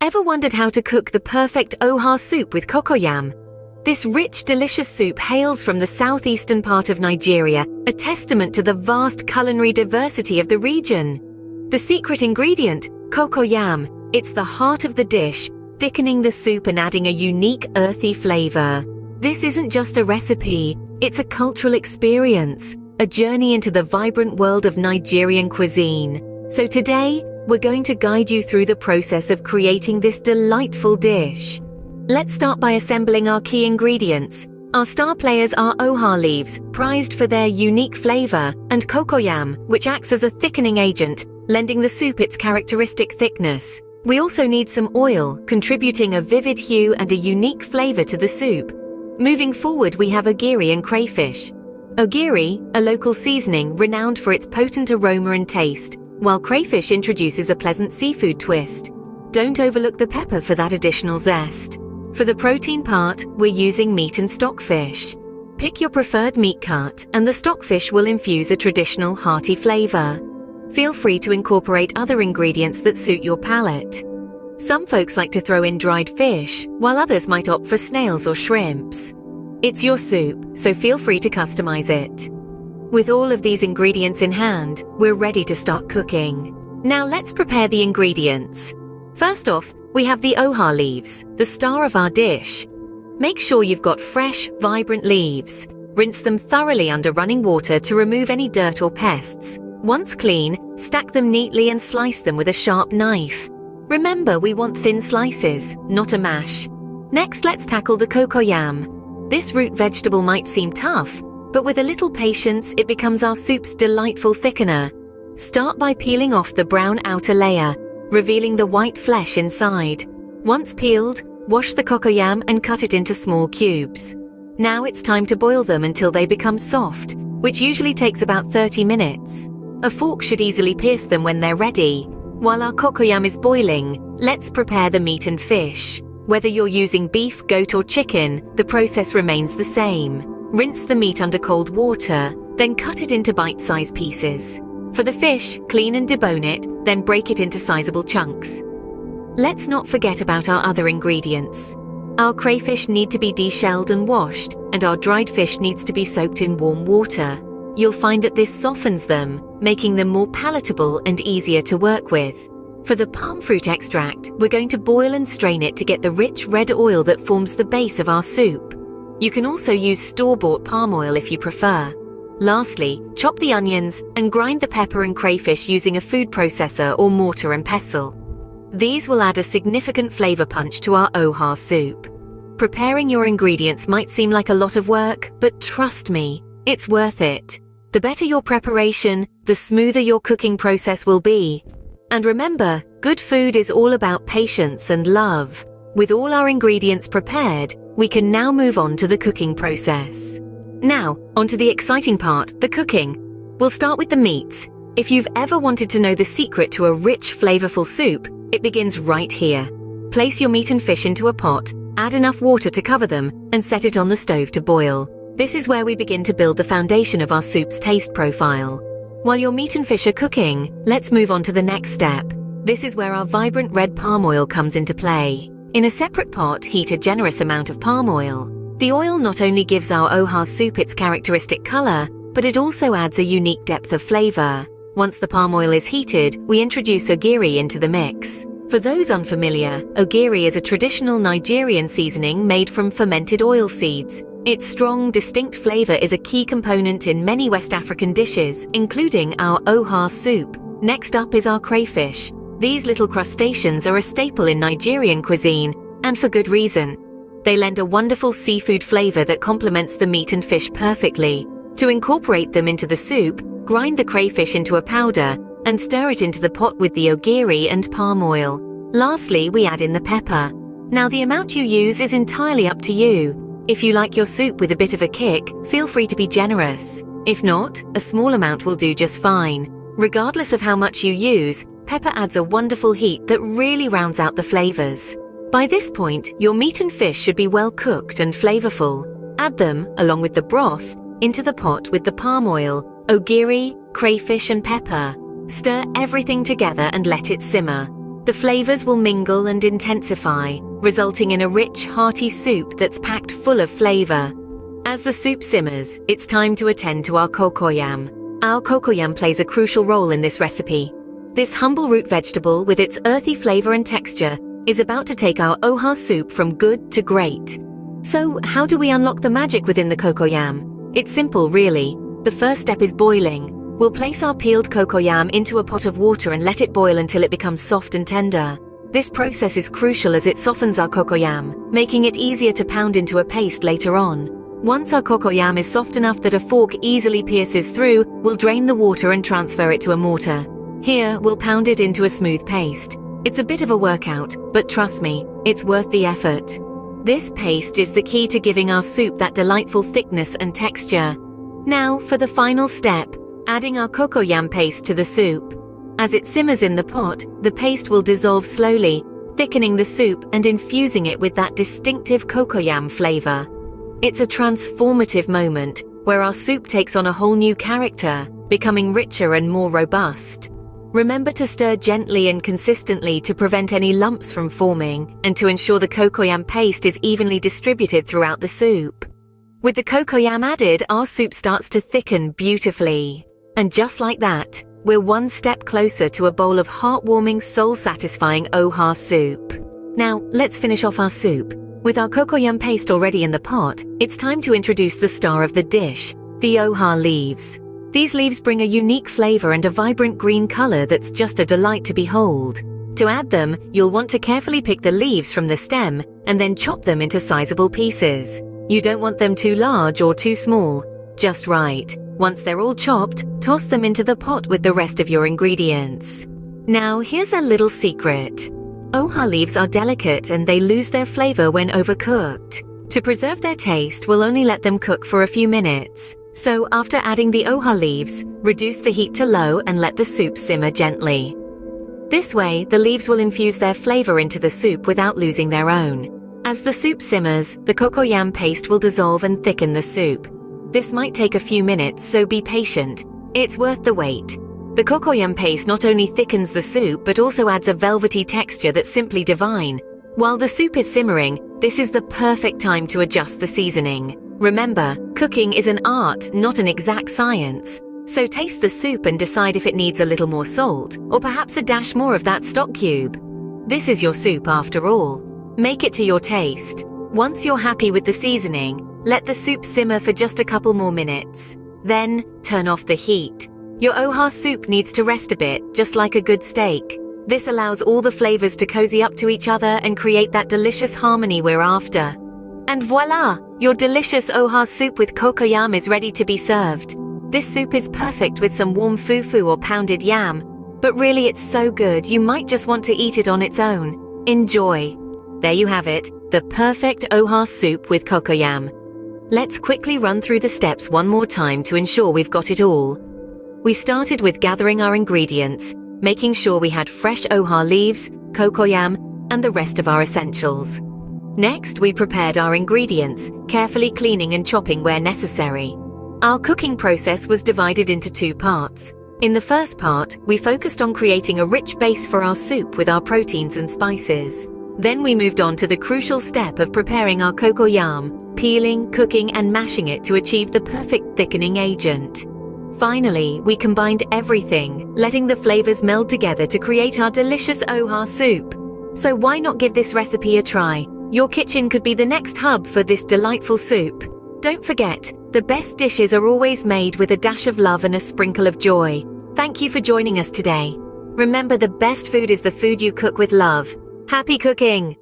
Ever wondered how to cook the perfect oha soup with cocoyam? This rich, delicious soup hails from the southeastern part of Nigeria, a testament to the vast culinary diversity of the region. The secret ingredient, cocoyam, it's the heart of the dish, thickening the soup and adding a unique earthy flavor. This isn't just a recipe, it's a cultural experience, a journey into the vibrant world of Nigerian cuisine. So today, we're going to guide you through the process of creating this delightful dish. Let's start by assembling our key ingredients. Our star players are oha leaves, prized for their unique flavor, and cocoyam, which acts as a thickening agent, lending the soup its characteristic thickness. We also need some oil, contributing a vivid hue and a unique flavor to the soup. Moving forward, we have ogiri and crayfish. Ogiri, a local seasoning renowned for its potent aroma and taste, while crayfish introduces a pleasant seafood twist. Don't overlook the pepper for that additional zest. For the protein part, we're using meat and stockfish. Pick your preferred meat cut, and the stockfish will infuse a traditional hearty flavor. Feel free to incorporate other ingredients that suit your palate. Some folks like to throw in dried fish, while others might opt for snails or shrimps. It's your soup, so feel free to customize it. With all of these ingredients in hand, we're ready to start cooking. Now let's prepare the ingredients. First off, we have the oha leaves, the star of our dish. Make sure you've got fresh, vibrant leaves. Rinse them thoroughly under running water to remove any dirt or pests. Once clean, stack them neatly and slice them with a sharp knife. Remember, we want thin slices, not a mash. Next, let's tackle the cocoyam. This root vegetable might seem tough, but with a little patience, it becomes our soup's delightful thickener. Start by peeling off the brown outer layer, revealing the white flesh inside. Once peeled, wash the cocoyam and cut it into small cubes. Now it's time to boil them until they become soft, which usually takes about 30 minutes. A fork should easily pierce them when they're ready. While our cocoyam is boiling, let's prepare the meat and fish. Whether you're using beef, goat or chicken, the process remains the same. Rinse the meat under cold water, then cut it into bite-sized pieces. For the fish, clean and debone it, then break it into sizable chunks. Let's not forget about our other ingredients. Our crayfish need to be deshelled and washed, and our dried fish needs to be soaked in warm water. You'll find that this softens them, making them more palatable and easier to work with. For the palm fruit extract, we're going to boil and strain it to get the rich red oil that forms the base of our soup. You can also use store-bought palm oil if you prefer. Lastly, chop the onions and grind the pepper and crayfish using a food processor or mortar and pestle. These will add a significant flavor punch to our oha soup. Preparing your ingredients might seem like a lot of work, but trust me, it's worth it. The better your preparation, the smoother your cooking process will be. And remember, good food is all about patience and love. With all our ingredients prepared, we can now move on to the cooking process. Now, onto the exciting part, the cooking. We'll start with the meats. If you've ever wanted to know the secret to a rich, flavorful soup, it begins right here. Place your meat and fish into a pot, add enough water to cover them, and set it on the stove to boil. This is where we begin to build the foundation of our soup's taste profile. While your meat and fish are cooking, let's move on to the next step. This is where our vibrant red palm oil comes into play. In a separate pot, heat a generous amount of palm oil. The oil not only gives our oha soup its characteristic color, but it also adds a unique depth of flavor. Once the palm oil is heated, we introduce ogiri into the mix. For those unfamiliar, ogiri is a traditional Nigerian seasoning made from fermented oil seeds. Its strong, distinct flavor is a key component in many West African dishes, including our oha soup. Next up is our crayfish. These little crustaceans are a staple in Nigerian cuisine, and for good reason. They lend a wonderful seafood flavor that complements the meat and fish perfectly. To incorporate them into the soup, grind the crayfish into a powder and stir it into the pot with the ogiri and palm oil. Lastly, we add in the pepper. Now, the amount you use is entirely up to you. If you like your soup with a bit of a kick, feel free to be generous. If not, a small amount will do just fine. Regardless of how much you use, pepper adds a wonderful heat that really rounds out the flavors. By this point, your meat and fish should be well cooked and flavorful. Add them, along with the broth, into the pot with the palm oil, ogiri, crayfish and pepper. Stir everything together and let it simmer. The flavors will mingle and intensify, resulting in a rich, hearty soup that's packed full of flavor. As the soup simmers, it's time to attend to our cocoyam. Our cocoyam plays a crucial role in this recipe. This humble root vegetable, with its earthy flavor and texture, is about to take our oha soup from good to great. So, how do we unlock the magic within the cocoyam? It's simple, really. The first step is boiling. We'll place our peeled cocoyam into a pot of water and let it boil until it becomes soft and tender. This process is crucial as it softens our cocoyam, making it easier to pound into a paste later on. Once our cocoyam is soft enough that a fork easily pierces through, we'll drain the water and transfer it to a mortar. Here, we'll pound it into a smooth paste. It's a bit of a workout, but trust me, it's worth the effort. This paste is the key to giving our soup that delightful thickness and texture. Now, for the final step, adding our cocoyam paste to the soup. As it simmers in the pot, the paste will dissolve slowly, thickening the soup and infusing it with that distinctive cocoyam flavor. It's a transformative moment where our soup takes on a whole new character, becoming richer and more robust. Remember to stir gently and consistently to prevent any lumps from forming and to ensure the cocoyam paste is evenly distributed throughout the soup. With the cocoyam added, our soup starts to thicken beautifully. And just like that, we're one step closer to a bowl of heartwarming, soul-satisfying oha soup. Now, let's finish off our soup. With our cocoyam paste already in the pot, it's time to introduce the star of the dish, the oha leaves. These leaves bring a unique flavor and a vibrant green color that's just a delight to behold. To add them, you'll want to carefully pick the leaves from the stem and then chop them into sizable pieces. You don't want them too large or too small, just right. Once they're all chopped, toss them into the pot with the rest of your ingredients. Now, here's a little secret. Oha leaves are delicate and they lose their flavor when overcooked. To preserve their taste, we'll only let them cook for a few minutes. So, after adding the oha leaves, reduce the heat to low and let the soup simmer gently. This way, the leaves will infuse their flavor into the soup without losing their own. As the soup simmers, the cocoyam paste will dissolve and thicken the soup. This might take a few minutes, so be patient. It's worth the wait. The cocoyam paste not only thickens the soup, but also adds a velvety texture that's simply divine. While the soup is simmering, this is the perfect time to adjust the seasoning. Remember, cooking is an art, not an exact science. So taste the soup and decide if it needs a little more salt, or perhaps a dash more of that stock cube. This is your soup after all. Make it to your taste. Once you're happy with the seasoning, let the soup simmer for just a couple more minutes. Then, turn off the heat. Your oha soup needs to rest a bit, just like a good steak. This allows all the flavors to cozy up to each other and create that delicious harmony we're after. And voila! Your delicious oha soup with cocoyam is ready to be served. This soup is perfect with some warm fufu or pounded yam. But really, it's so good you might just want to eat it on its own. Enjoy! There you have it, the perfect oha soup with cocoyam. Let's quickly run through the steps one more time to ensure we've got it all. We started with gathering our ingredients, making sure we had fresh oha leaves, cocoyam, and the rest of our essentials. Next, we prepared our ingredients, carefully cleaning and chopping where necessary. Our cooking process was divided into two parts. In the first part, we focused on creating a rich base for our soup with our proteins and spices. Then we moved on to the crucial step of preparing our cocoyam, peeling, cooking, and mashing it to achieve the perfect thickening agent. Finally, we combined everything, letting the flavors meld together to create our delicious oha soup. So why not give this recipe a try? Your kitchen could be the next hub for this delightful soup. Don't forget, the best dishes are always made with a dash of love and a sprinkle of joy. Thank you for joining us today. Remember, the best food is the food you cook with love. Happy cooking!